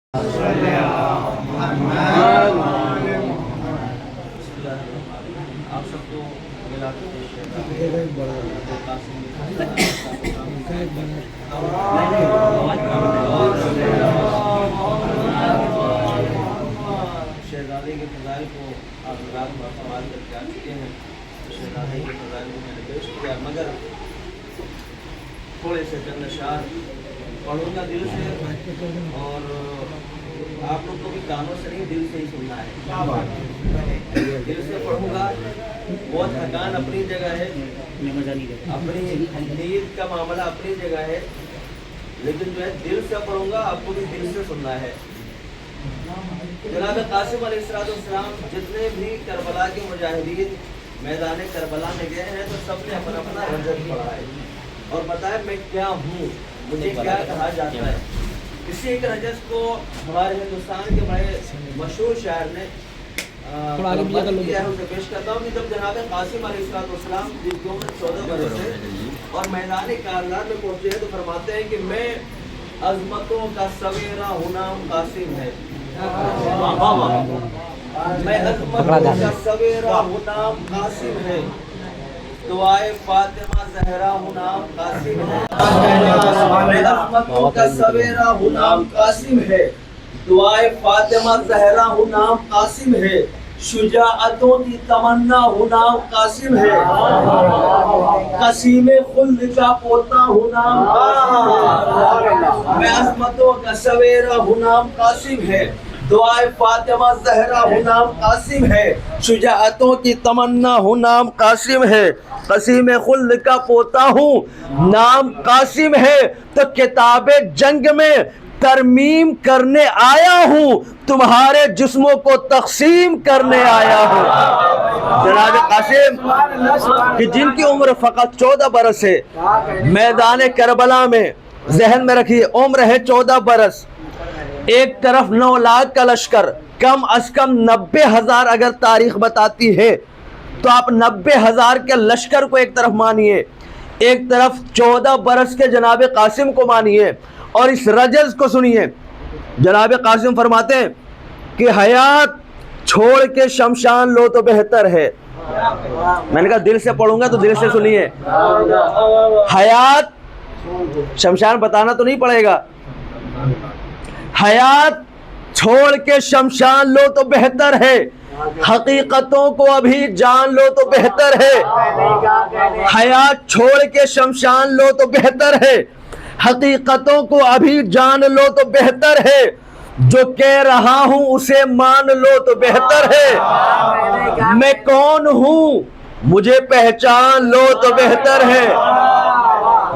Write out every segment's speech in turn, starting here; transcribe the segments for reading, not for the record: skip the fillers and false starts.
आप सबको शहजादे के फजाइल को आप रात में सवाल करके आ चुके हैं। शहजादे के फजाइल को मैंने पेश किया, मगर थोड़े से चंद अशार पढ़ूँगा दिल से, और आप लोग को भी कानों से नहीं दिल से ही सुनना है। दिल से पढ़ूँगा, बहुत थकान अपनी जगह है, अपनी नीयत का मामला अपनी जगह है, लेकिन जो है दिल से पढ़ूँगा, आपको भी दिल से सुनना है। जनाब कासिम अलैहिस्सलाम जितने भी करबला के मुजाहिदीन मैदान करबला में गए हैं, तो सबने अपना अपना रजत पढ़ा है और बताया मैं क्या हूँ, मुझे क्या कहा जाता है। इसी एक रजत को हमारे हिंदुस्तान के बड़े मशहूर शायर ने किया है, उसे पेश करता हूँ कि जब जनाब कासिम अलैहिस्सलाम जिनकी उम्र 14 बरस है और मैदान कारबाला में पहुँचे हैं, तो फरमाते हैं कि मैं अजमतों का सवेरा हुनाम कासिम है, मैं अजमतों का सवेरा हुनाम कासिम है, दुआए फातिमा ज़हरा हुनाम कासिम है, मैं अजमतों का सवेरा हुनाम कासिम है, दुआए फातिमा ज़हरा हुनाम कासिम है, शुजाअतों की तमन्ना हुनाम कासिम है, कसीमे खुल्द का पोता हुनाम कासिम है, मैं अजमतों का सवेरा हुनाम कासिम है, दुआए फातिमा ज़हरा हुनाम कासिम है, शुजाअतों की तमन्ना हुनाम कासिम है, कसीमे खुल्द का पोता हूँ नाम कासिम है, तो किताबे जंग में तरमीम करने आया हूँ, तुम्हारे जिस्मों को तकसीम करने आया हूँ। जनाब कासिम कि जिनकी उम्र फ़कत 14 बरस है, मैदान करबला में, जहन में रखिए उम्र है 14 बरस, एक तरफ 9 लाख का लश्कर, कम अज कम 90,000 अगर तारीख बताती है, तो आप 90,000 के लश्कर को एक तरफ मानिए, एक तरफ 14 बरस के जनाब कासिम को मानिए, और इस रजज़ को सुनिए। जनाब कासिम फरमाते हैं कि हयात छोड़ के शमशान लो तो बेहतर है। मैंने कहा दिल से पढ़ूंगा तो दिल से सुनिए। हयात, शमशान बताना तो नहीं पड़ेगा, हयात छोड़ के शमशान लो तो बेहतर है, हकीकतों को अभी जान लो तो बेहतर है। हयात छोड़ के शमशान लो तो बेहतर है, हकीकतों को अभी जान लो तो बेहतर है, जो कह रहा हूं उसे मान लो तो बेहतर है, मैं कौन हूं मुझे पहचान लो तो बेहतर है।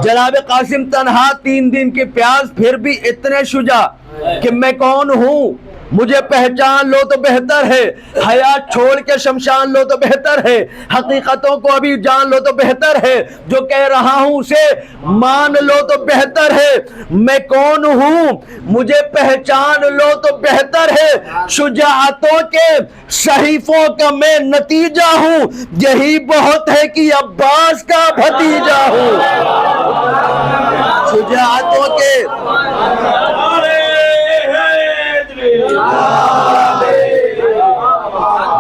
जनाब कासिम तन्हा 3 दिन की प्यास, फिर भी इतने शुजा कि मैं कौन हूं मुझे पहचान लो तो बेहतर है, हयात छोड़ के शमशान लो तो बेहतर है, हकीकतों को अभी जान लो तो बेहतर है, जो कह रहा हूं उसे मान लो तो बेहतर है, मैं कौन हूं मुझे पहचान लो तो बेहतर है, शुजाअतों के सहीफों का मैं नतीजा हूं, यही बहुत है कि अब्बास का भतीजा हूं। शुजाअतों के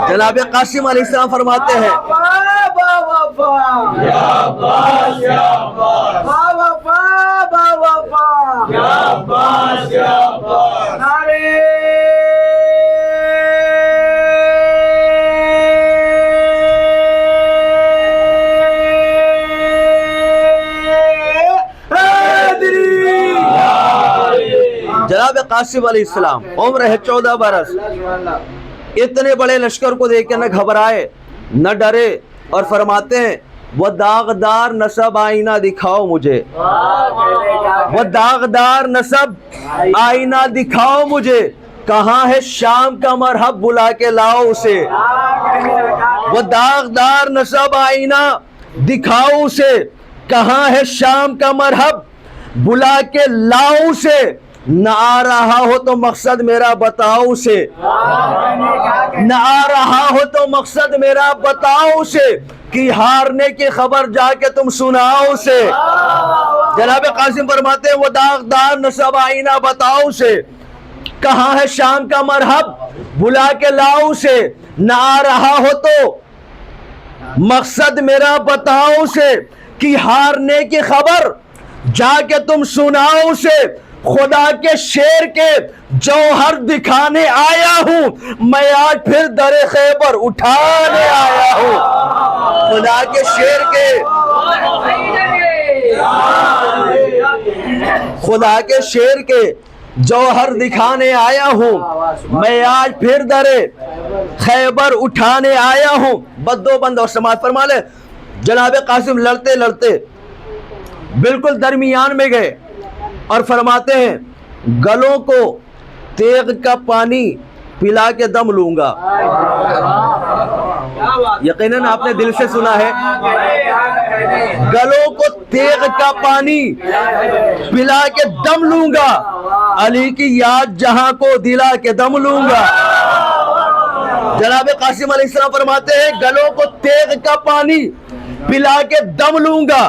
जनाब कासिम अलैहिस्सलाम फरमाते हैं जनाब कासिम अलैहिस्सलाम उम्र है 14 बरस, इतने बड़े लश्कर को देख के न घबराए न डरे, और फरमाते हैं वो दागदार नसब आईना दिखाओ मुझे, वो दागदार नसब आईना दिखाओ मुझे, कहाँ है शाम का मरहब बुला के लाओ उसे, वो दागदार नसब आईना दिखाओ उसे, कहाँ है शाम का मरहब बुला के लाओ उसे, न आ रहा हो तो मकसद मेरा बताओ उसे, न आ रहा हो तो मकसद मेरा बताओ उसे, कि हारने की खबर जाके तुम सुनाओ उसे। जनाब कासिम फरमाते हैं वो दागदार नसब आईना बताओ उसे, कहाँ है शाम का मरहब, बुला के लाओ उसे, ना आ रहा हो तो मकसद मेरा बताओ उसे, कि हारने की खबर जाके तुम सुनाओ उसे। खुदा के शेर के जौहर दिखाने आया हूं, मैं आज फिर दरे खैबर उठाने आया हूं। खुदा के शेर के, खुदा के शेर के जौहर दिखाने आया हूं, मैं आज फिर दरे खैबर उठाने आया हूं। बद्दो बंद और समाज फरमा ले। जनाब कासिम लड़ते लड़ते बिल्कुल दरमियान में गए और फरमाते हैं गलों को तेग का पानी पिला के दम लूंगा। यकीनन आपने दिल से सुना है, गलों को तेग का पानी पिला के दम लूंगा, अली की याद जहां को दिला के दम लूंगा। जनाब कासिम अलैहिस्सलाम फरमाते हैं गलों को तेग का पानी पिला के दम लूंगा,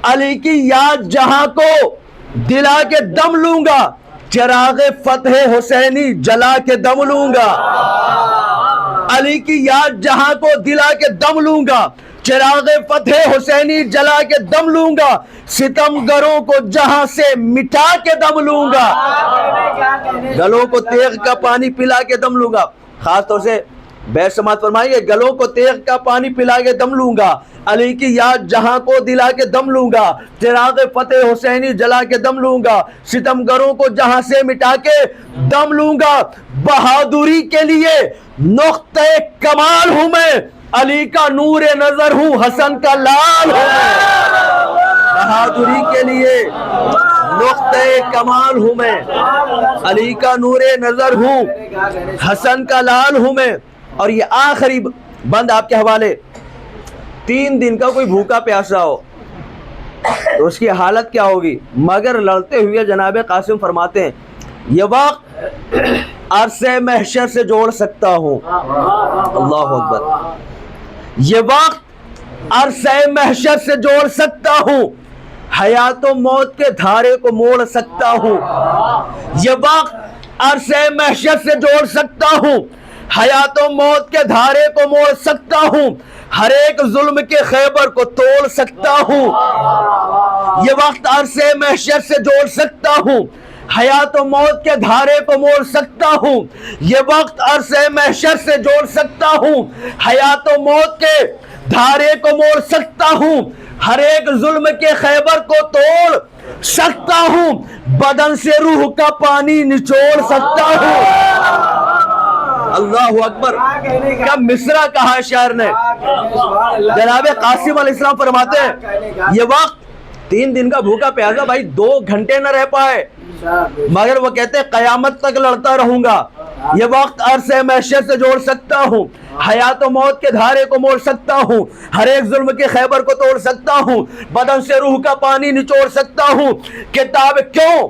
अली की याद जहां को दिला के दम लूंगा, चिरागे फतेह हुसैनी जला के दम लूंगा। अली की याद जहां को दिला के दम लूंगा, चिरागे फतेह हुसैनी जला के दम लूंगा, सितमगरों को जहां से मिटा के दम लूंगा। गलों को तेग का पानी पिला के दम लूंगा। खास तौर से बैर समाज फरमाएंगे गलों को तेग का पानी पिला के दम लूंगा, अली की याद जहां को दिला के दम लूंगा, चिराग फतेह हुसैनी जला के दम लूंगा, सितमगरों को जहां से मिटा के दम लूंगा। बहादुरी के लिए नुक्ते कमाल हूं मैं, अली का नूरे नजर हूं, हसन का लाल हूं मैं। बहादुरी के लिए नुक्ते कमाल हूं मैं, अली का नूरे नजर हूं, हसन का लाल हूं मैं। और ये आखिरी बंद आपके हवाले, 3 दिन का कोई भूखा प्यासा हो तो उसकी हालत क्या होगी। मगर लड़ते हुए जनाब कासिम फरमाते हैं ये वक्त अरसे महशर से जोड़ सकता हूं। अल्लाह अकबर। ये वक्त अरसे महशर से जोड़ सकता हूं, हयात मौत के धारे को मोड़ सकता हूं। ये वक्त अरसे महशर से जोड़ सकता हूं, हयात मौत के धारे को मोड़ सकता हूं, हर एक जुल्म के खैबर को तोड़ सकता हूं। ये वक्त अरसे महशर से जोड़ सकता हूं, हयात मौत के धारे को मोड़ सकता हूं। ये वक्त अरसे महशर से जोड़ सकता हूं, हयात मौत के धारे को मोड़ सकता हूं, हर एक जुल्म के खैबर को तोड़ सकता हूं, बदन से रूह का पानी निचोड़ सकता हूं। अल्लाह अकबर। क्या मिसरा कहा है शायर ने। जनाब कासिम अलैहिस्सलाम फरमाते हैं ये वक्त 3 दिन का भूखा प्यासा, भाई 2 घंटे न रह पाए, मगर वो कहते हैं कयामत तक लड़ता रहूंगा। ये वक्त अरसे महशर से जोड़ सकता हूँ, हयात मौत के धारे को मोड़ सकता हूँ, हर एक जुल्म के खैबर को तोड़ सकता हूँ, बदन से रूह का पानी निचोड़ सकता हूँ। किताब क्यों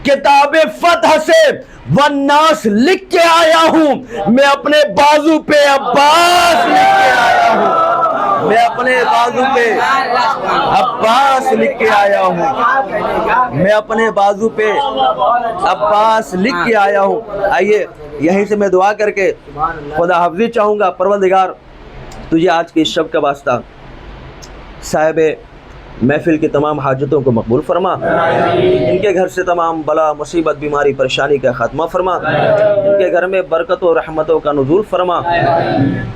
किताब फतह से वन्नास लिख के आया हूँ, मैं अपने बाजू पे अब्बास लिख के आया हूँ, मैं अपने बाजू पे अब्बास लिख के आया हूँ, मैं अपने बाजू पे अब्बास लिख के आया हूँ। आइए यहीं से मैं दुआ करके खुदा हाफिज़ चाहूँगा। परवरदिगार तुझे आज के इस शब का वास्ता साहिब महफिल की तमाम हाजतों को मकबूल फरमा, इनके घर से तमाम बला मुसीबत बीमारी परेशानी का ख़त्मा फरमा, इनके घर में बरकत और रहमतों का नुज़ूल फरमा।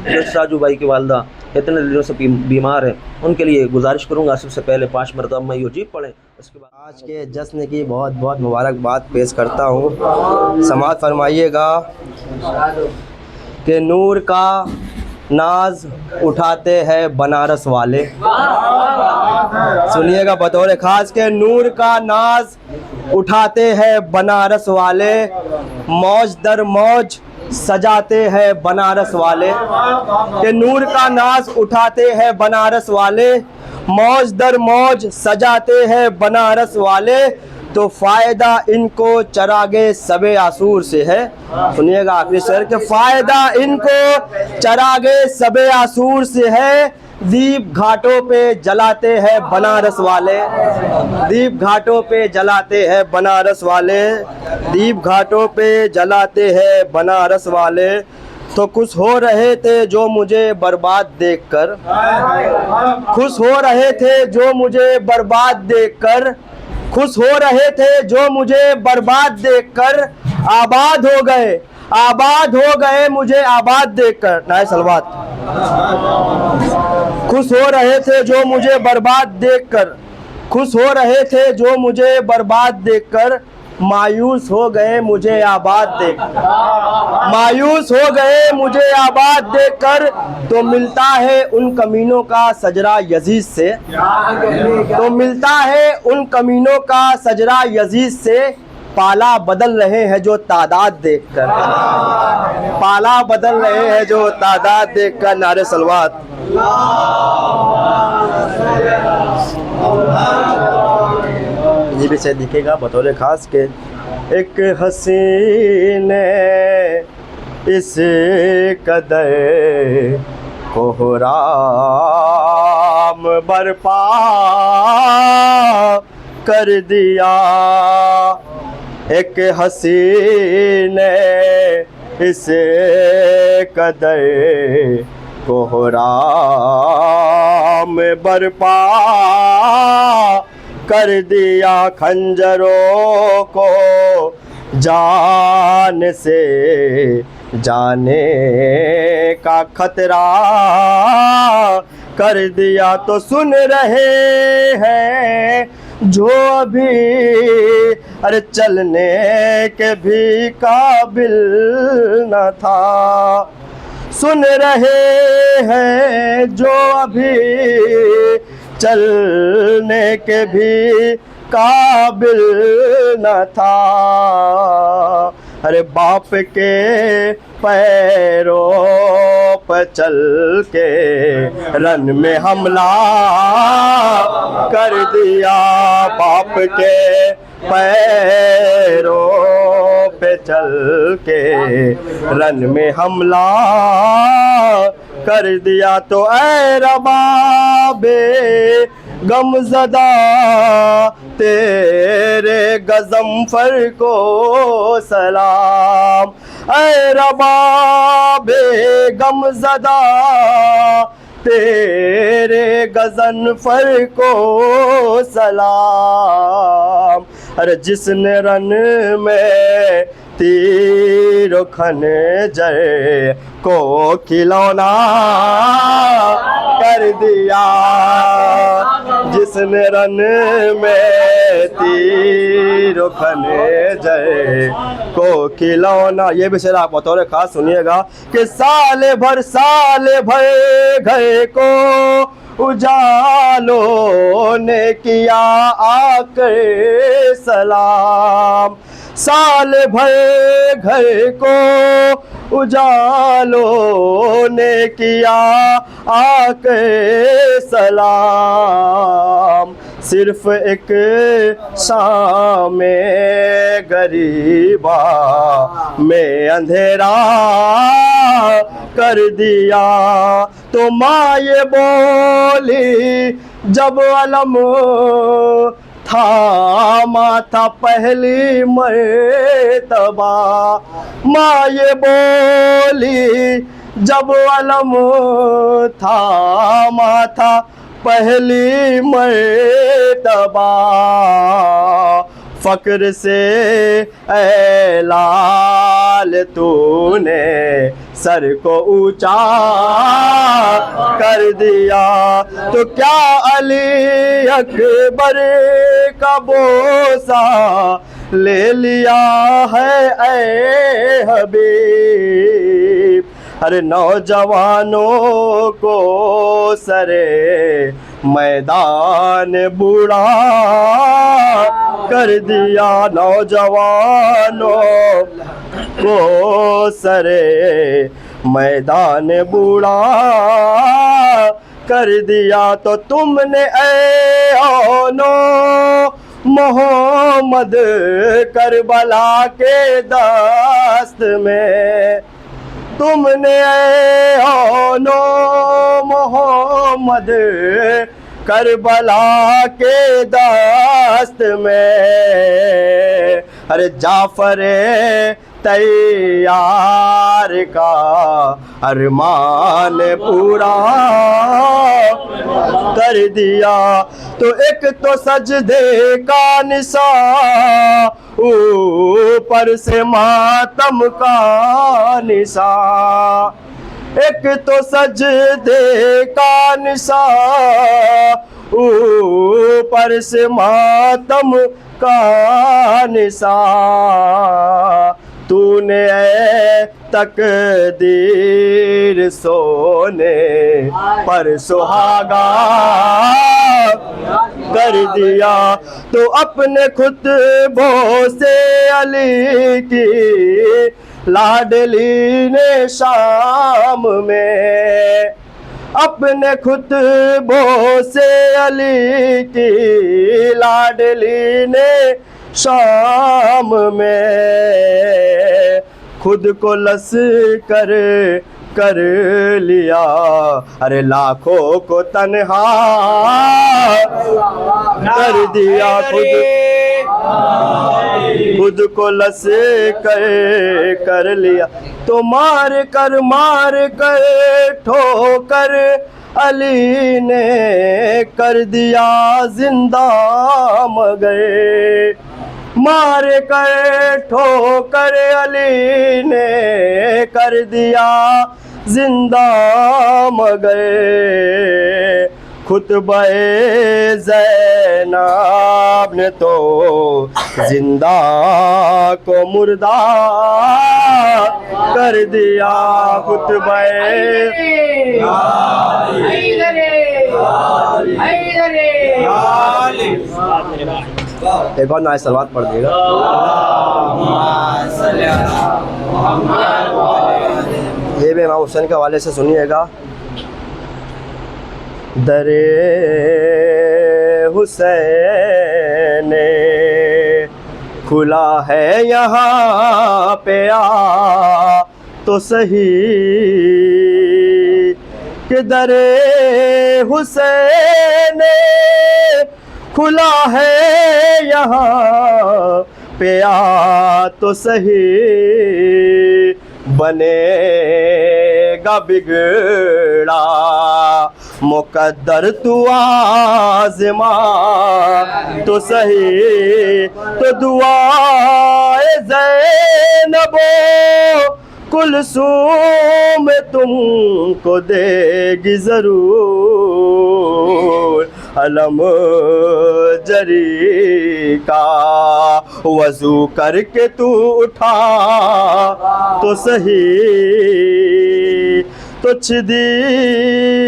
जो साजू भाई की वालदा इतने दिनों से बीमार है, उनके लिए गुजारिश करूँगा सबसे पहले 5 मरतबा मैं यूजीब पढ़ें। उसके बाद आज के जश्न की बहुत बहुत मुबारकबाद पेश करता हूँ। समाअत फरमाइएगा कि नूर का नाज उठाते हैं बनारस वाले। सुनिएगा बतौर ख़ास के नूर का नाज उठाते हैं बनारस वाले, मौज दर मौज सजाते हैं बनारस वाले। कि नूर का नाज उठाते हैं बनारस वाले, मौज दर मौज सजाते हैं बनारस वाले, तो फ़ायदा इनको चरागे सबे आसूर से है। सुनिएगा आखिरी शेर के फ़ायदा इनको चरागे सबे आसूर से है, दीप घाटों पे जलाते हैं बनारस वाले, दीप घाटों पे जलाते हैं बनारस वाले, दीप घाटों पे जलाते हैं बनारस वाले। तो खुश हो रहे थे जो मुझे बर्बाद देखकर, खुश हो रहे थे जो मुझे बर्बाद देखकर, खुश हो रहे थे जो मुझे बर्बाद देखकर, आबाद हो गए, आबाद हो गए मुझे आबाद देखकर। नाय सलवात। खुश हो रहे थे जो मुझे बर्बाद देखकर, खुश हो रहे थे जो मुझे बर्बाद देखकर, मायूस हो गए मुझे आबाद देखकर, मायूस हो गए मुझे आबाद देखकर। तो मिलता है उन कमीनों का सजरा यजीद से, तो मिलता है उन कमीनों का सजरा यजीद से, पाला बदल रहे हैं जो तादाद देखकर, पाला बदल रहे हैं जो तादाद देखकर। नारे सलवात। ये भी शायद दिखेगा बतौर खास के एक हसीने इस कदर कोहराम बरपा कर दिया, एक हसीने इस कदर कोहराम बरपा कर दिया, खंजरों को जान से जाने का खतरा कर दिया। तो सुन रहे हैं जो अभी अरे चलने के भी काबिल न था, सुन रहे हैं जो अभी चलने के भी काबिल न था। अरे बाप के पैरों पर चल के रन में हमला कर दिया, बाप के पैरों पे चल के रन में हमला कर दिया। तो ऐ रबाबे गमज़दा तेरे गज़नफ़र को सलाम, ऐ रबाबे गमज़दा तेरे गज़नफ़र को सलाम। अरे जिसने रन में तीर खंजर को खिलौना कर दिया, जिसने रन में तीर खंजर को खिलौना। ये भी शेर आप बतौर खास सुनिएगा कि साल भर घर को उजालों ने किया आकर सलाम, साल भर घर को उजालों ने किया आकर सलाम। सिर्फ एक शाम गरीबा में अंधेरा कर दिया। तो माँ ये बोली जब अलम थामा था पहली मर्तबा, माँ ये बोली जब अलम थामा था पहली मर्तबा। फ़क्र से ऐ लाल तूने सर को ऊंचा कर दिया। तो क्या अली अकबर का बोसा ले लिया है ऐ हबीब। अरे नौजवानों को सरे मैदान बूढ़ा कर दिया, नौजवानों को सरे मैदान बूढ़ा कर दिया। तो तुमने ऐ ओनो मोहम्मद करबला के दस्त में, तुमने ओनो मोहम्मद करबला के दस्त में, अरे जाफर तैयार का अरमान पूरा कर दिया। तो एक तो सजदे का निशा, ऊपर से मातम का निशा, एक तो सजदे का निशा, ऊपर से मातम का निशा। तूने तकदीर सोने पर सुहागा कर दिया। तो अपने खुतबों से अली की लाडली ने शाम में, अपने खुतबों से अली की लाडली ने शाम में खुद को लश्कर कर लिया। अरे लाखों को तन्हा कर दिया, खुद को लश्कर कर लिया। तो मार कर ठोकर अली ने कर दिया जिंदा मगर, मार कर ठोकर अली ने कर दिया जिंदा मगर। खुतबे ज़ैनब ने तो जिंदा को मुर्दा कर दिया। खुतबे एक और नाय सलवात पढ़ देगा। ये भी इमाम हुसैन के हवाले से सुनिएगा। दरे हुसैन खुला है यहाँ पे आ तो सही, कि दरे हुसैन खुला है यहाँ पे आ तो सही। बनेगा बिगड़ा मुकद्दर तू आज़मा तो सही। तो दुआए ज़ैनबो कुलसूम तुमको देगी ज़रूर। अलम जरी का वज़ू करके तू उठा तो सही। तुझ दी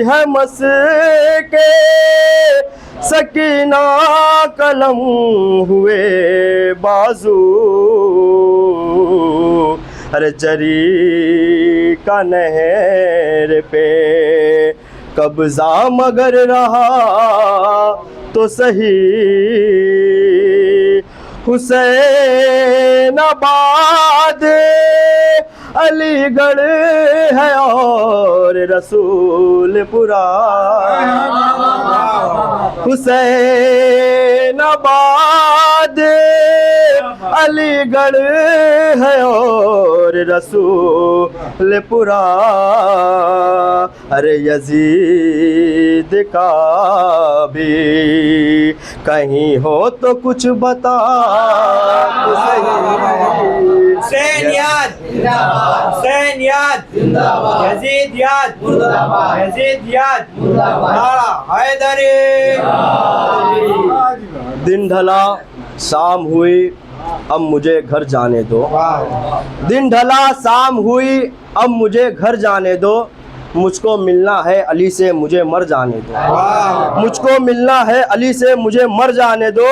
है मस के सकीना कलम हुए बाजू। अरे जरी का नहर पे कब्जा मगर रहा तो सही। हुसैनाबाद अलीगढ़ है और रसूलपुरा। हुसैनाबाद अलीगढ़ है और रसूलपुरा। अरे यजीद का भी कहीं हो तो कुछ बता। हुसैन याद जिंदाबाद, हुसैन याद जिंदाबाद, यजीद याद मुर्दाबाद, यजीद याद मुर्दाबाद, नारा हैदरी। दिन ढला शाम हुई अब मुझे घर जाने दो। दिन ढला शाम हुई अब मुझे घर जाने दो। मुझको मिलना है अली से मुझे मर जाने दो। मुझको मिलना है अली से मुझे मर जाने दो।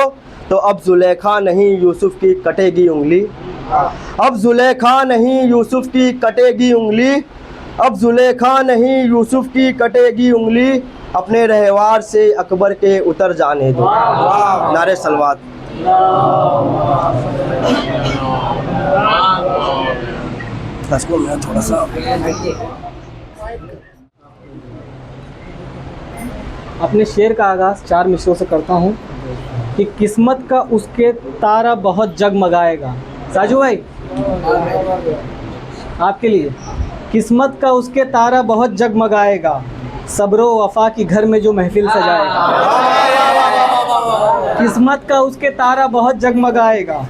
तो अब जुलेखा नहीं यूसुफ की कटेगी उंगली। अब जुलेखा नहीं यूसुफ की कटेगी उंगली। अब जुलेखा नहीं यूसुफ की कटेगी उंगली। अपने रहवार से अकबर के उतर जाने दो। नारे सलवात। इसको मैं थोड़ा सा अपने शेर का आगाज़ 4 मिसरों से करता हूँ कि किस्मत का उसके तारा बहुत जगमगाएगा। साजू भाई आपके लिए, किस्मत का उसके तारा बहुत जगमगाएगा, सब्रो वफा की घर में जो महफिल सजाएगा। किस्मत का उसके तारा बहुत जगमगाएगा,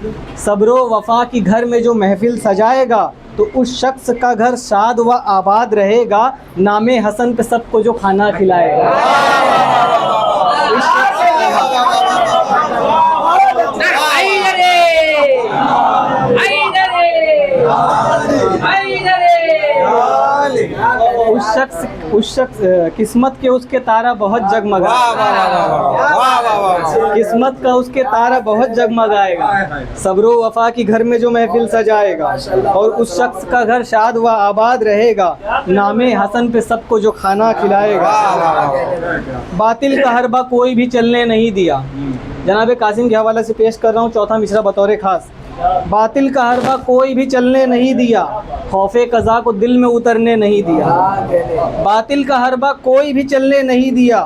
सब्रो वफा की घर में जो महफिल सजाएगा, तो उस शख्स का घर शाद व आबाद रहेगा, नामे हसन पे सबको जो खाना खिलाएगा। उस शख्स उस शख्स किस्मत के उसके तारा बहुत जगमगाएगा, किस्मत का उसके तारा बहुत जगमगाएगा, सब्रो वफा की घर में जो महफिल सजाएगा, और उस शख्स का घर शाद व आबाद रहेगा, नामे हसन पे सबको जो खाना खिलाएगा। बातिल का हरबा कोई भी चलने नहीं दिया। जनाब कासिम के हवाले से पेश कर रहा हूँ चौथा मिसरा बतौर खास। बातिल का हरबा कोई भी चलने नहीं दिया, खौफे कज़ा को दिल में उतरने नहीं दिया। बातिल का हरबा कोई भी चलने नहीं दिया,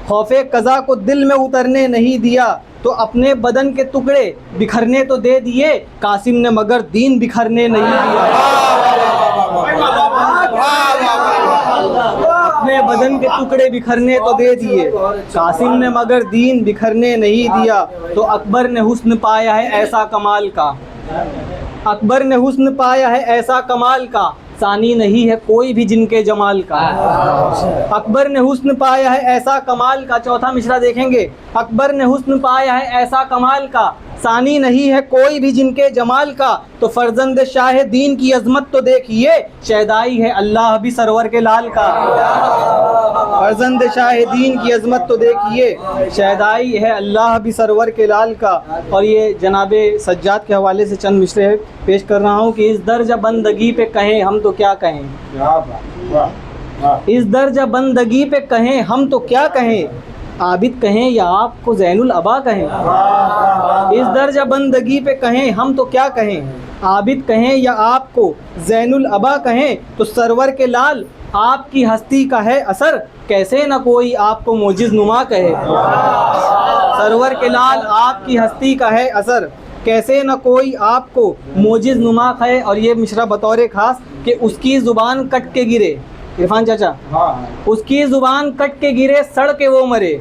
खौफे कज़ा को दिल में उतरने नहीं दिया, तो अपने बदन के टुकड़े बिखरने तो दे दिए, कासिम ने मगर दीन बिखरने नहीं दिया। अपने बदन के टुकड़े बिखरने तो दे दिए, कासिम ने मगर दीन बिखरने नहीं दिया। तो अकबर ने हुस्न पाया है ऐसा कमाल का, अकबर ने हुस्न पाया है ऐसा कमाल का, सानी नहीं है कोई भी जिनके जमाल का। अकबर ने हुस्न पाया है ऐसा कमाल का, चौथा मिसरा देखेंगे, अकबर ने हुस्न पाया है ऐसा कमाल का, सानी नहीं है कोई भी जिनके जमाल का। तो फर्जंद शाह दीन की अजमत तो देखिए, शहदाई है अल्लाह भी सरवर के लाल का। फर्जंद शाह दीन की अजमत तो देखिए, शहदाई है अल्लाह भी सरवर के लाल का। और ये जनाबे सज्जाद के हवाले से चंद मिसरे पेश कर रहा हूँ कि इस दर्जा बंदगी पे कहें हम तो क्या कहें, इस दर्जा बंदगी पे कहें हम तो क्या कहें, आबिद कहें या आपको ज़ैनुल अबा कहें। इस दर्जा बंदगी पे कहें हम तो क्या कहें, आबिद कहें या आपको ज़ैनुल अबा कहें, तो सरवर के लाल आपकी हस्ती का है असर, कैसे न कोई आपको मोजिज़ नुमा कहे। सरवर के लाल आपकी हस्ती का है असर, कैसे न कोई आपको मोजिज़ नुमा कहे। और ये मिसरा बतौर ख़ास कि उसकी ज़ुबान कट के गिरे, इरफान चाचा, उसकी ज़ुबान कट के गिरे सड़ के वो मरे,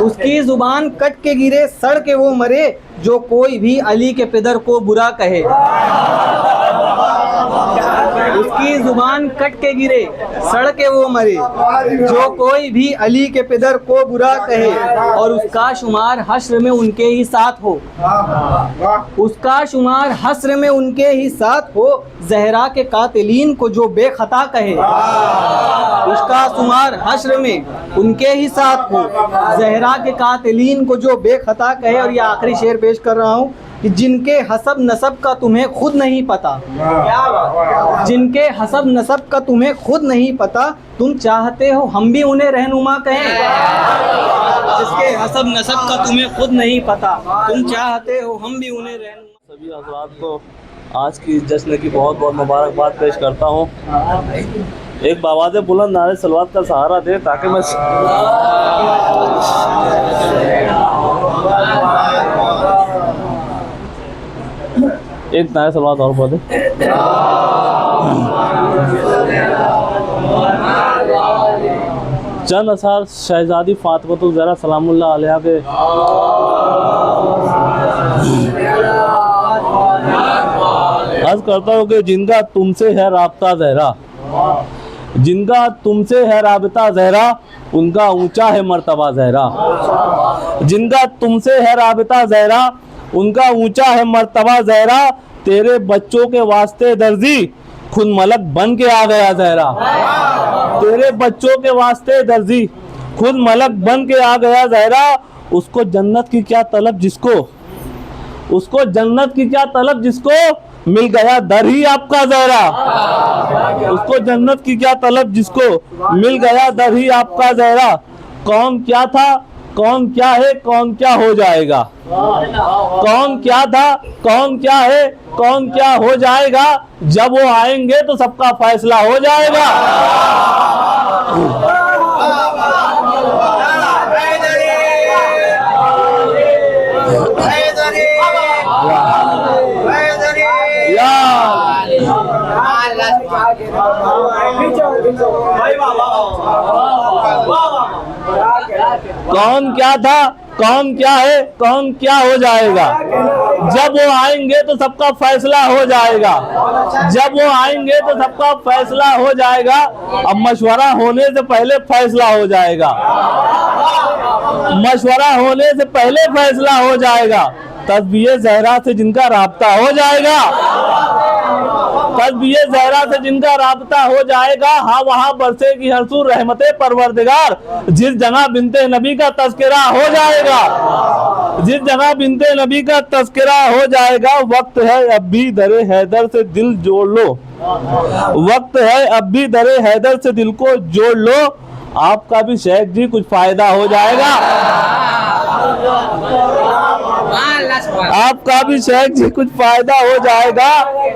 उसकी ज़ुबान कट के गिरे सड़ के वो मरे, जो कोई भी अली के पिदर को बुरा कहे। उसकी ज़ुबान कट के गिरे सड़ के वो मरे, जो कोई भी अली के पिदर को बुरा कहे, और उसका शुमार हश्र में उनके ही साथ हो, उसका शुमार हश्र में उनके ही साथ हो, जहरा के कातिलीन को जो बेखता कहे। उसका शुमार हश्र में उनके ही साथ हो, जहरा के कातिलीन को जो बेखता कहे। और ये आखिरी शेर पेश कर रहा हूँ कि जिनके हसब नसब का तुम्हें खुद नहीं पता, जिनके हसब नसब का तुम्हें खुद नहीं पता, तुम चाहते हो हम भी उन्हें रहनुमा कहें। जिसके हसब नसब का तुम्हें खुद नहीं पता, तुम चाहते हो हम भी उन्हें रहनुमा। सभी हज़रात को आज की जश्न की बहुत बहुत मुबारकबाद पेश करता हूँ। एक बावाज़ बुलंद नारे सलवात का सहारा दे ताकि मैं एक नारे सलवात और बोले। चंद असार शहजादी फातिमा ज़हरा सलामुल्लाह अलैहा के अर्ज़ करता हूँ कि जिनका तुमसे है राब्ता ज़हरा, जिनका तुमसे है राब्ता ज़हरा, उनका ऊंचा है मर्तबा ज़हरा। जिनका तुमसे है राब्ता ज़हरा, उनका ऊंचा है मर्तबा ज़हरा। तेरे बच्चों के वास्ते दर्जी खुद मलक बन के आ गया ज़हरा। तेरे बच्चों के वास्ते दर्जी खुद मलक बन के आ गया ज़हरा। उसको जन्नत की क्या तलब जिसको, उसको जन्नत की क्या तलब जिसको, मिल गया दर ही आपका ज़हरा। उसको जन्नत की क्या तलब जिसको, मिल गया दर ही आपका ज़हरा। कौन क्या था कौन क्या है, कौन क्या हो जाएगा। कौन क्या था, कौन क्या है, कौन क्या हो जाएगा, जब वो आएंगे तो सबका फैसला हो जाएगा। कौन क्या था, कौन क्या है, कौन क्या हो जाएगा, जब वो आएंगे तो सबका फैसला हो जाएगा। जब वो आएंगे तो सबका फैसला हो जाएगा। अब मशवरा होने से पहले फैसला हो जाएगा। मशवरा होने से पहले फैसला हो जाएगा। तस्बीह ज़हरा से जिनका राब्ता हो जाएगा, तस्बीह ज़हरा से जिनका राब्ता हो जाएगा, हाँ वहाँ बरसेगी हर सू रहमते परवरदिगार। जिस जगह बिनते नबी का तज़किरा हो जाएगा, जिस जगह बिनते नबी का तज़किरा हो जाएगा, वक्त है अब भी दरे हैदर से दिल जोड़ लो। वक्त है अब भी दरे हैदर से दिल को जोड़ लो। आपका भी शेख जी कुछ फायदा हो जाएगा। आपका भी शेख जी कुछ फायदा हो जाएगा।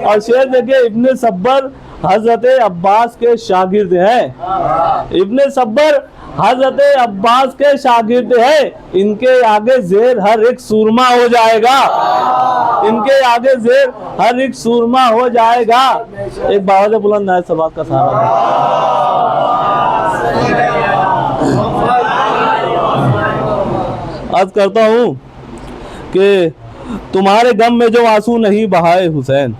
और शेर देखिए, इब्ने सब्बर हजरत अब्बास के शागिर्द हैं। इब्ने सब्बर हजरत अब्बास के शागिर्द हैं। इनके आगे जेर हर एक सूरमा हो जाएगा। इनके आगे जेर हर एक सूरमा हो जाएगा। एक बाबा से बुलंद है सबात का सहारा। अर्ज करता हूँ कि तुम्हारे गम में जो आंसू नहीं बहाए हुसैन,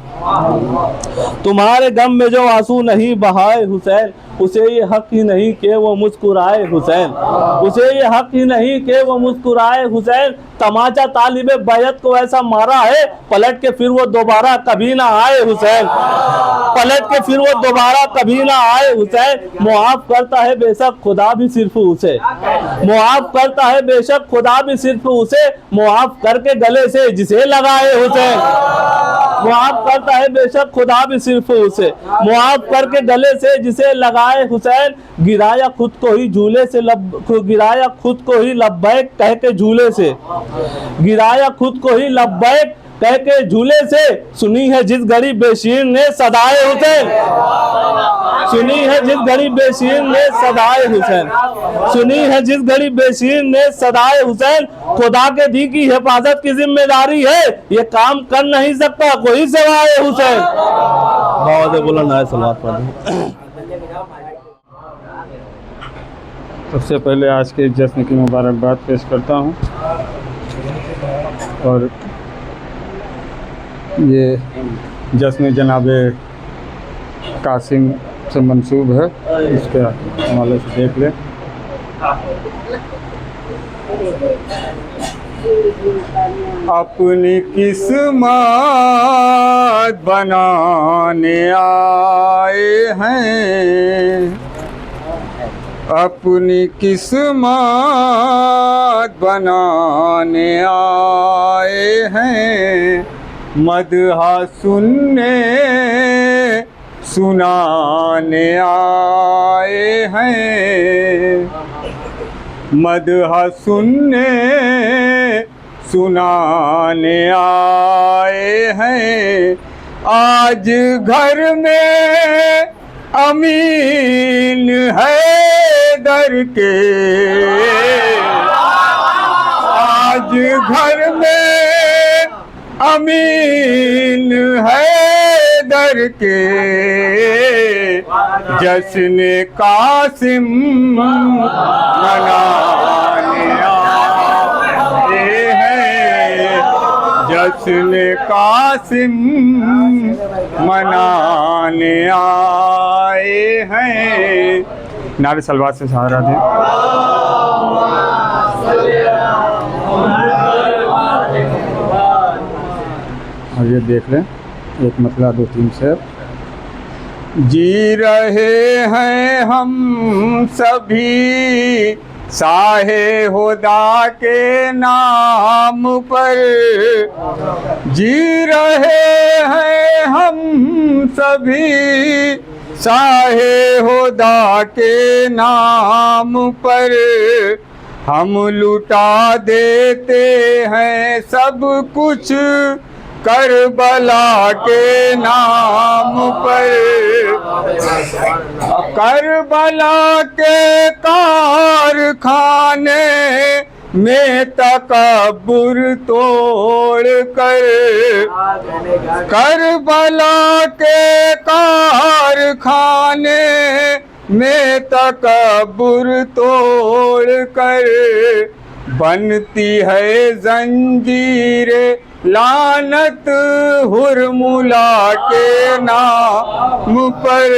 तुम्हारे गम में जो आंसू नहीं बहाए हुसैन, उसे ये हक ही नहीं कि वो मुस्कुराए हुसैन। उसे ये हक ही नहीं कि वो मुस्कुराए हुसैन। तमाचा तालिबे बैत को ऐसा मारा है, पलट के फिर वो दोबारा कभी ना आए हुसैन। पलट के फिर वो दोबारा कभी ना आए हुसैन। मुआफ करता है बेशक खुदा भी सिर्फ उसे, मुआफ करता है बेशक खुदा भी सिर्फ उसे। मुआफ करके गले से जिसे लगाए हुसैन, मुआफ करता है बेशक खुदा भी सिर्फ उसे। मुआफ करके गले से जिसे लगाए हुसैन। गिराया खुद को ही झूले से गिराया खुद को ही लब्बैक कह के झूले से, गिराया खुद को ही लब्बैक कह के झूले से। सुनी है जिस घड़ी बेशीर ने सदाए हुसैन, सुनी है जिस घड़ी बेशीर ने सदाए हुसैन, सुनी है जिस घड़ी बेशीर ने सदाए हुसैन। खुदा के दी की हिफाजत की जिम्मेदारी है, ये काम कर नहीं सकता कोई सिवाय हुसैन। बहुत बुलंद है सलावत पढ़ें। सबसे पहले आज के जश्न की मुबारकबाद पेश करता हूँ। और ये जश्न जनाब कासिम से मंसूब है, इसके हवाले से देख लें। अपनी किस्मत बनाने आए हैं, अपनी किस्मत बनाने आए हैं। मदहा सुनने सुनाने आए हैं, मदहा सुनने सुनाने आए हैं। आज घर में अमीन है दर के, आज घर में अमीन है दर के। जश्न कासिम मनाने आए हैं, जश्न कासिम मनाने आए हैं। नारे सलवात से सहारा दें। और ये देख लें एक मतला 2-3 से। जी रहे हैं हम सभी साहे हुदा के नाम पर, जी रहे हैं हम सभी साहे हुदा के नाम पर। हम लुटा देते हैं सब कुछ करबला के नाम पर। करबला के कारखाने में तकब्बुर तोड़ कर, करबला के कारखाने में तकब्बुर तोड़ कर बनती है जंजीरे लानत हुरमुला के नाम पर।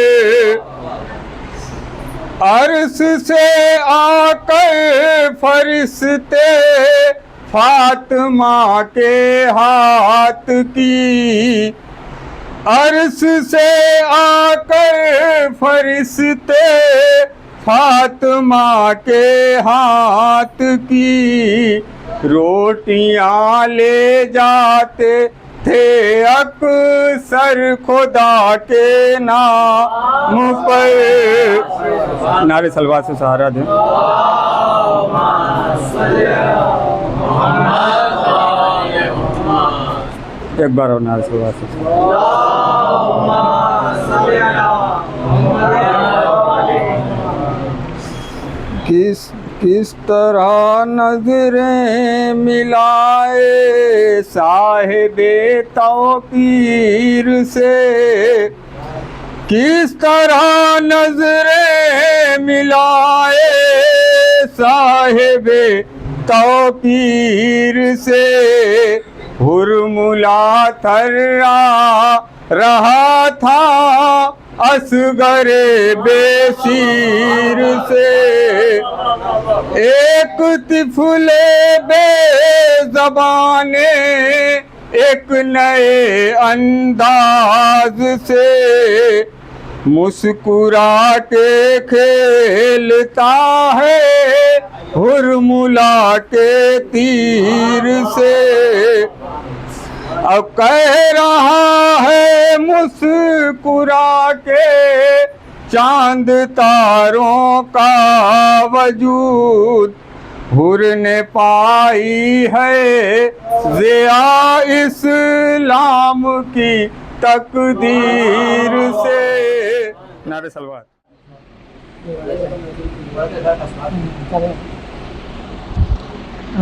अर्श से आकर फरिश्ते फातिमा के हाथ की, अर्श से आकर फरिश्ते फातिमा के हाथ की रोटियां ले जाते थे अक्सर खुदा के नाम पर। नारे सलवार से सहारा दें। एक बार और नारे सलवार से। किस तरह नजरें मिलाए साहिबे तौकीर से, किस तरह नजरें मिलाए साहिबे तौकीर से। हुरमुला थर्रा रहा था असगरे बेसीर से। एक तिफले बेज़बाने एक नए अंदाज से मुस्कुरा के खेलता है हुरमुला के तीर से। अब कह रहा है मुस्कुरा के चांद तारों का वजूद, हुर ने पाई है ज़िया इस्लाम की तकदीर से। नारे सलवार।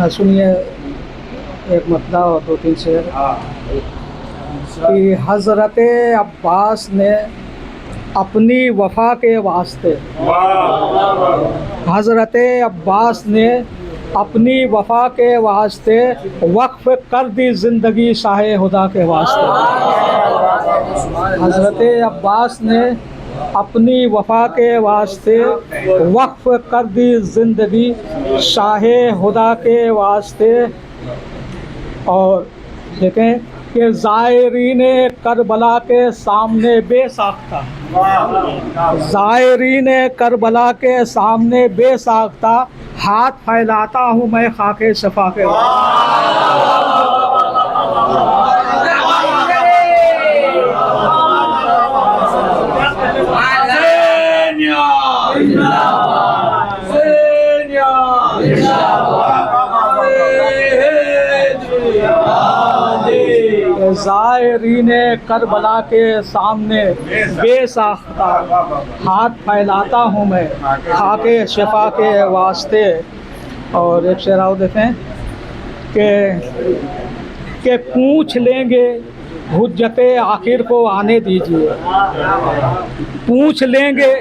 सुनिए एक मतला और 2-3 शेर कि हज़रत अब्बास ने अपनी वफ़ा के वास्ते, हज़रत अब्बास ने अपनी वफ़ा के वास्ते वक्फ़ कर दी ज़िंदगी शाह खुदा के वास्ते। हज़रत अब्बास ने अपनी वफ़ा के वास्ते वक्फ़ कर दी ज़िंदगी शाह खुदा के वास्ते। और देखें कि ज़ायरीन करबला के सामने बेसाख्ता, ज़ायरीन करबला के सामने बेसाख्ता हाथ फैलाता हूँ मैं खाके शफा के ज़ायरीन करबला के सामने बेसाख्ता हाथ फैलाता हूँ मैं खाके शफा के वास्ते। और एक शेर और देखें कि पूछ लेंगे हुज्जते आखिर को आने दीजिए, पूछ लेंगे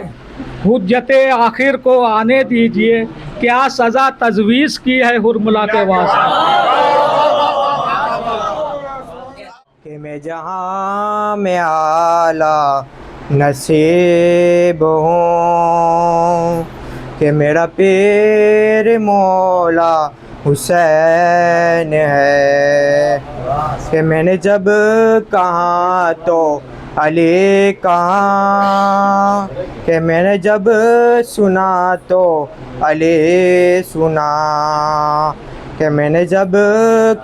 हुज्जते आखिर को आने दीजिए, क्या सज़ा तजवीज़ की है हुरमुला के वास्ते। कि मैं जहाँ में आला नसीब हूँ, कि मेरा पीर मौला हुसैन है। कि मैंने जब कहा तो अली कहा, कि मैंने जब सुना तो अली सुना, कि मैंने जब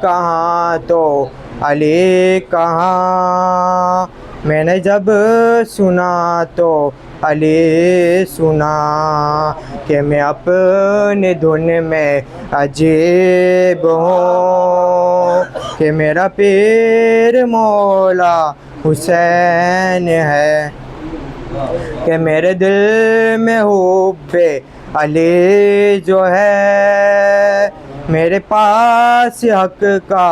कहा तो अली कहा। मैंने जब सुना तो अली सुना कि मैं अपने धुन में अजीब हूँ कि मेरा पीर मौला हुसैन है कि मेरे दिल में हुब्बे अली जो है मेरे पास हक का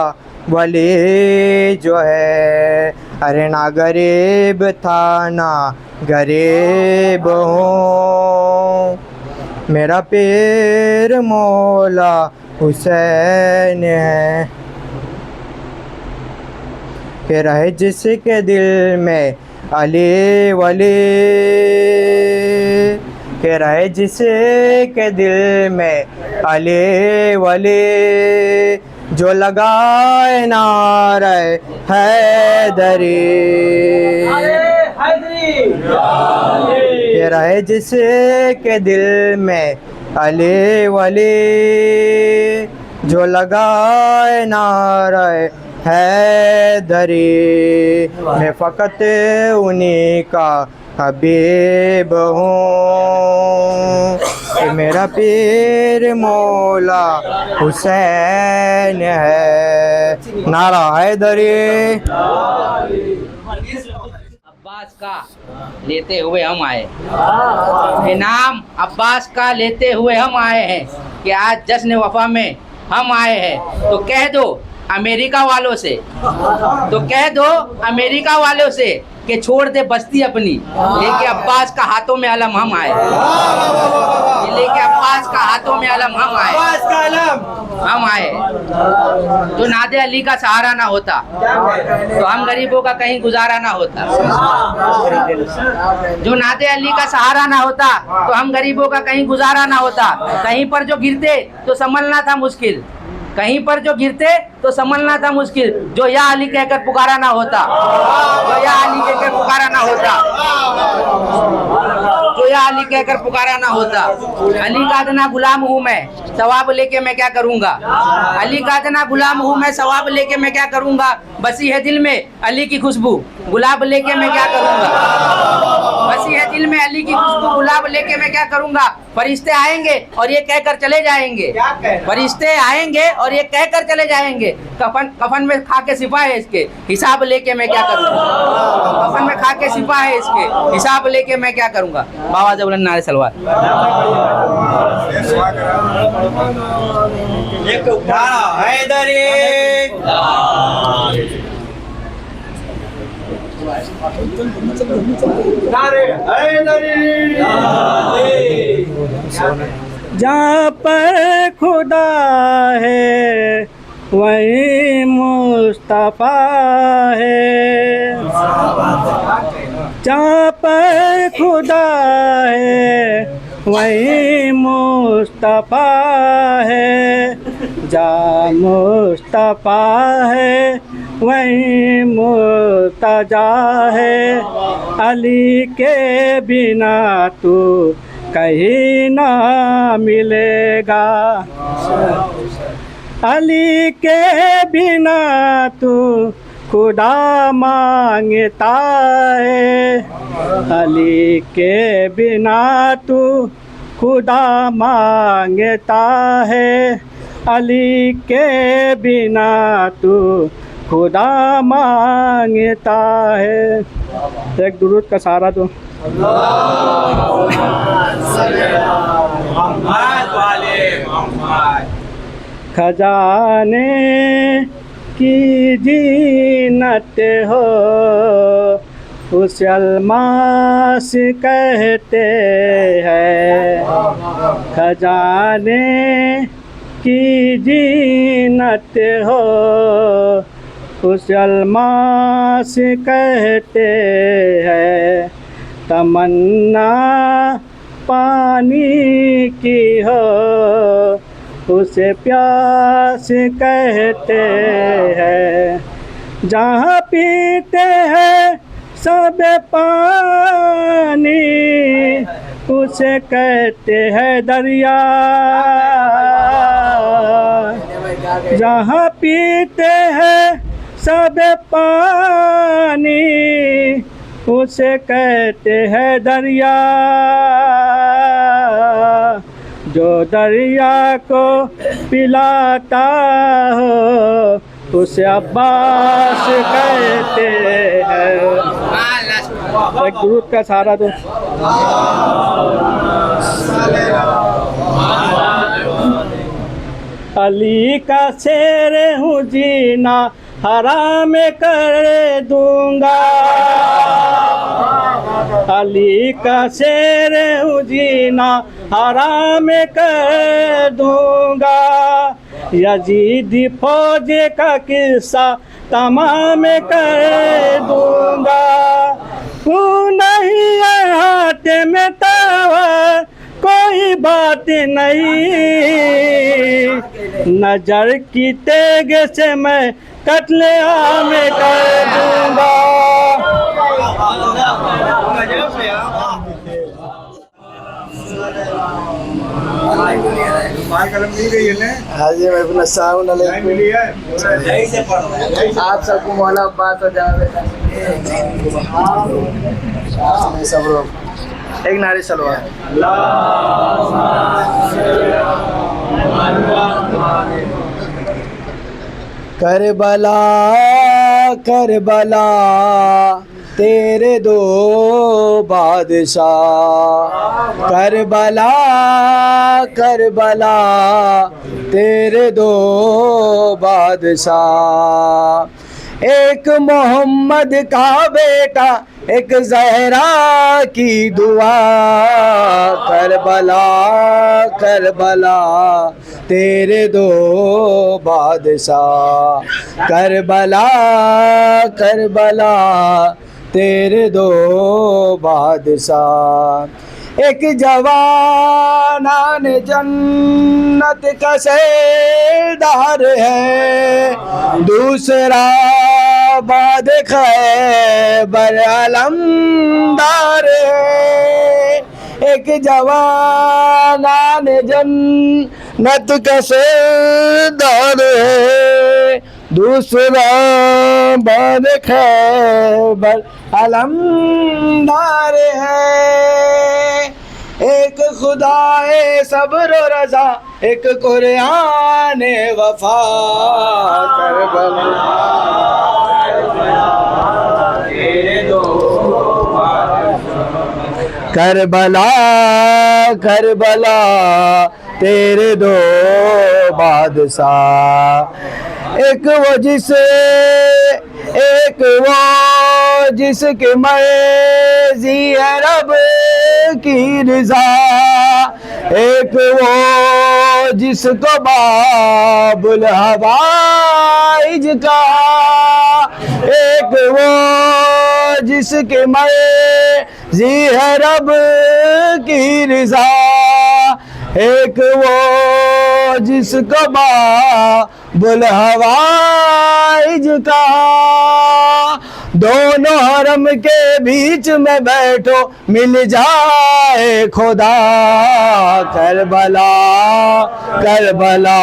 वली जो है। अरे ना गरीब था ना गरीब हूँ मेरा पीर मौला हुसैन है कि रहे जिसके दिल में अली वली के रहे जिसके दिल में अली वली जो लगाए नारे हैदरी के रहे जिसके दिल में अली वली जो लगाए नारे हैदरी मैं फ़कत उन्हीं का हबीब हूँ कि मेरा पीर मौला हुसैन है। नारा हैदरी। अब्बास का लेते हुए हम आए, इनाम अब्बास का लेते हुए हम आए हैं कि आज जश्न वफा में हम आए हैं। तो कह दो अमेरिका वालों से, तो कह दो अमेरिका वालों से कि छोड़ दे बस्ती अपनी, लेके अब्बास का हाथों में अलम हम आए, लेके अब्बास का हाथों में अलम हम आए, हम आए। जो नादे अली का सहारा ना होता तो हम गरीबों का कहीं गुजारा ना होता, जो नादे अली का सहारा ना होता तो हम गरीबों का कहीं गुजारा ना होता। कहीं पर जो गिरते तो संभलना था मुश्किल, कहीं पर जो गिरते तो संभलना था मुश्किल। जो या अली कहकर पुकारा ना होता, जो या अली कहकर पुकारा ना होता, जो या अली कहकर पुकारा ना होता। अली का अदना गुलाम हूँ मैं, सवाब लेके मैं क्या करूँगा। अली का अदना गुलाम हूँ मैं, सवाब लेके मैं क्या करूँगा। बसी है दिल में अली की खुशबू, गुलाब लेके मैं क्या करूँगा। बसी है दिल में अली की खुशबू, गुलाब लेके मैं क्या करूँगा। फरिश्ते आएंगे और ये कहकर चले जाएंगे, फरिश्ते आएंगे और ये कहकर चले जाएंगे। कफन में खा के सिपा है इसके, हिसाब लेके मैं क्या करूँगा। कफन में खा के सिपा है इसके, हिसाब लेके मैं क्या करूँगा। बाबा जबरन नारे सलवार। नारा हैदरी। नारे हैदरी। जहाँ पर खुदा है वहीं मुस्तफ़ा है, जहाँ पर खुदा है वहीं मुस्तफ़ा है, जहाँ मुस्तफ़ा है वहीं मुर्तजा है। अली के बिना तू कहीं ना मिलेगा, अली के बिना तू खुदा मांगता है, अली के बिना तू खुदा मांगता है, अली के बिना तू खुदा मांगता है। एक दुरूद का सहारा दो। खजाने की जीनत हो उस अलमास कहते हैं, खजाने की जीनत हो उस अलमास कहते हैं। तमन्ना पानी की हो उसे प्यास कहते हैं, जहाँ पीते हैं सब पानी उसे कहते हैं दरिया, जहाँ पीते हैं सब पानी उसे कहते हैं दरिया, जो दरिया को पिलाता हो उसे अब्बास कहते हैं। एक दुरूद का सहारा दो। अली का शेर हूँ जीना हराम कर दूंगा, अली का शेर हूँ जीना हराम कर दूंगा, यजीदी फौज का किस्सा तमाम कर दूंगा। तू नहीं है हाथ में तावर कोई बात नहीं, नजर की तेग से मैं कत्ले आम कर दूंगा। हाजी मैं अपना साउंड आप सबको मौला अब्बास हो जावे सब लोग एक नारे सलवार। करबला करबला तेरे दो बादशाह, करबला करबला तेरे दो बादशाह, एक मोहम्मद का बेटा एक जहरा की दुआ, करबला करबला तेरे दो बादशाह, करबला करबला तेरे दो बादशाह। एक जवानान जन्नत का सेलदार है, दूसरा बाद खैबर अलमदार है। एक जवानान जन्नत का सेलदार है, दूसरा बाद खैबर अलमदार है। एक खुदाए सब्र रज़ा एक कुरान वफा, करबला करबला करबला तेरे दो बादशाह, एक वो जिसकी मर्जी है रब की रज़ा, एक वो जिसको बाबुल हवाइज का, एक वो जिसकी मर्जी है रब की रज़ा, एक वो जिसको बाबुल हवाइज का। दोनों हरम के बीच में बैठो मिल जाए खुदा, करबला करबला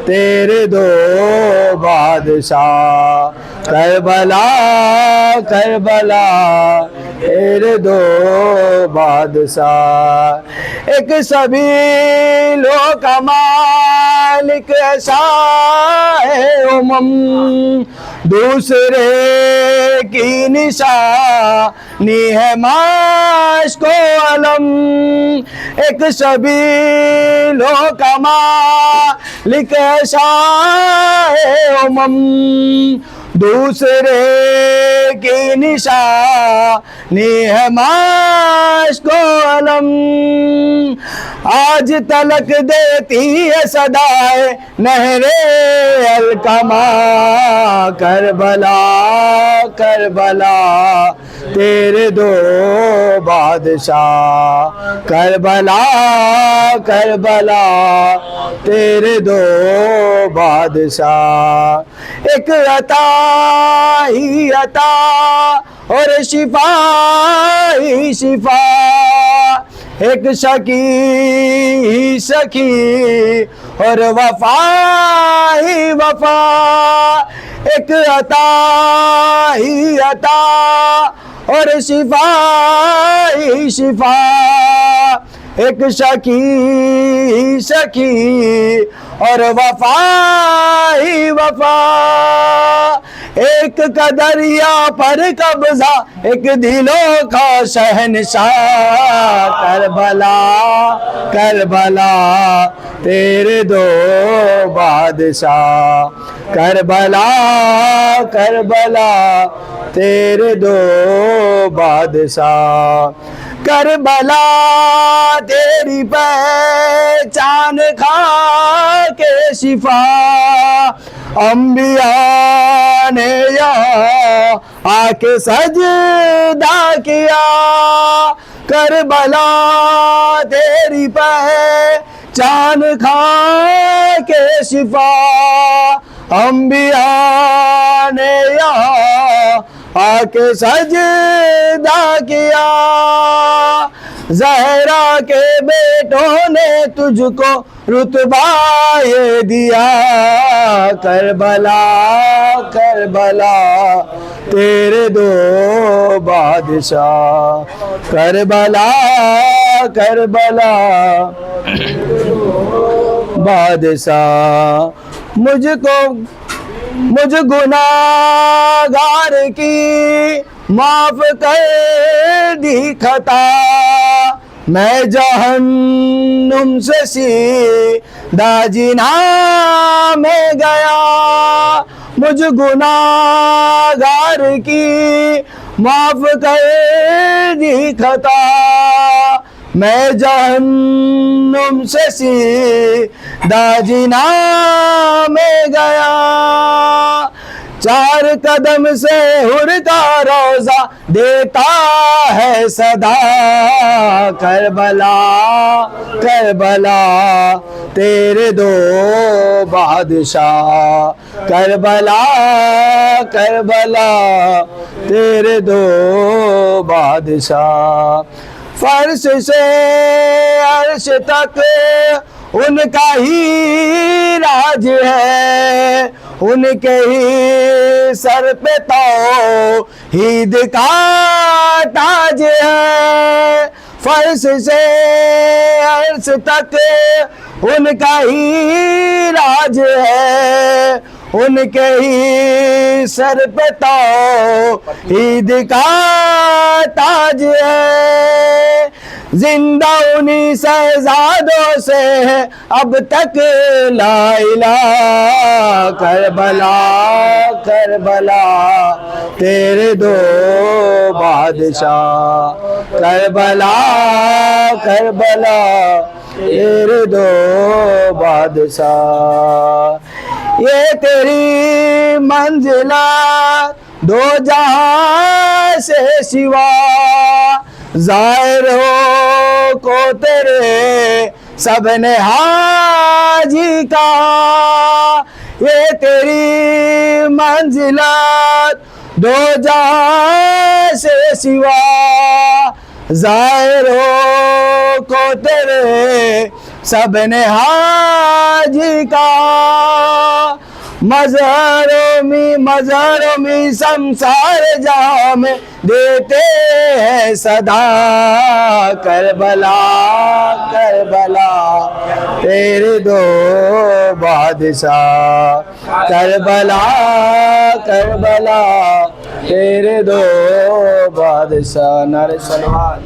तेरे दो बादशाह, करबला करबला तेरे दो बादशाह। एक सभी लोग का मालिक शाहे उमम, दूसरे की निशानी है माश्को अलम। एक सभी लोग का मालिक शाहे उमम, दूसरे की निशानी है माश्को अलम। आज तलक देती है सदाए नहरे अलकमा, करबला करबला तेरे दो बादशाह, करबला करबला तेरे दो बादशाह। एक अता ही अता और शिफा ही शिफा, एक सखी ही सखी और वफा ही वफा। एक अता ही अता और शिफा ही शिफा, एक शकी ही सखी और वफा ही वफा, एक कदरिया पर कब्जा एक दिलों का शहनशाह, करबला करबला तेरे दो बादशाह, करबला करबला तेरे दो बादशाह, करबला तेरी पहचान खा के शिफा, अंबिया ने यहाँ आके सजदा किया, करबला तेरी पहचान खा के शिफा, अंबिया ने यहाँ आके सजदा किया, ज़हरा के बेटों ने तुझको रुतबा ये दिया, करबला करबला तेरे दो बादशाह, करबला करबला बादशाह, मुझ गुनाहगार की माफ कर दी खता, मैं जहन्नुम से सीधा जिना में गया, मुझ गुनाहगार की माफ कर दी खता, मैं जहन्नुम से सीधा जिना में गया, चार कदम से हुर का रोजा देता है सदा, करबला करबला तेरे दो बादशाह, करबला करबला तेरे दो बादशाह, फर्श से अर्श तक उनका ही राज है, उनके ही सर पे तौहीद का ताज है, फर्श से अर्श तक उनका ही राज है, उनके ही सर पे तौहीद का ताज है, जिंदा उन्हीं शहजादों से है अब तक ला इलाहा, करबला करबला तेरे दो बादशाह, करबला करबला तेरे दो बादशाह, ये तेरी मंजिला दो जहां से सिवा, ज़ाहिरों को तेरे सबने हाजी का, ये तेरी मंजिलात दो जहां से सिवा, ज़ाहिरों को तेरे सबने हाजी का, मज़हरों में संसार जहाँ में देते हैं सदा, करबला करबला तेरे दो बादशाह, करबला करबला तेरे दो बादशाह, नारे सलवात।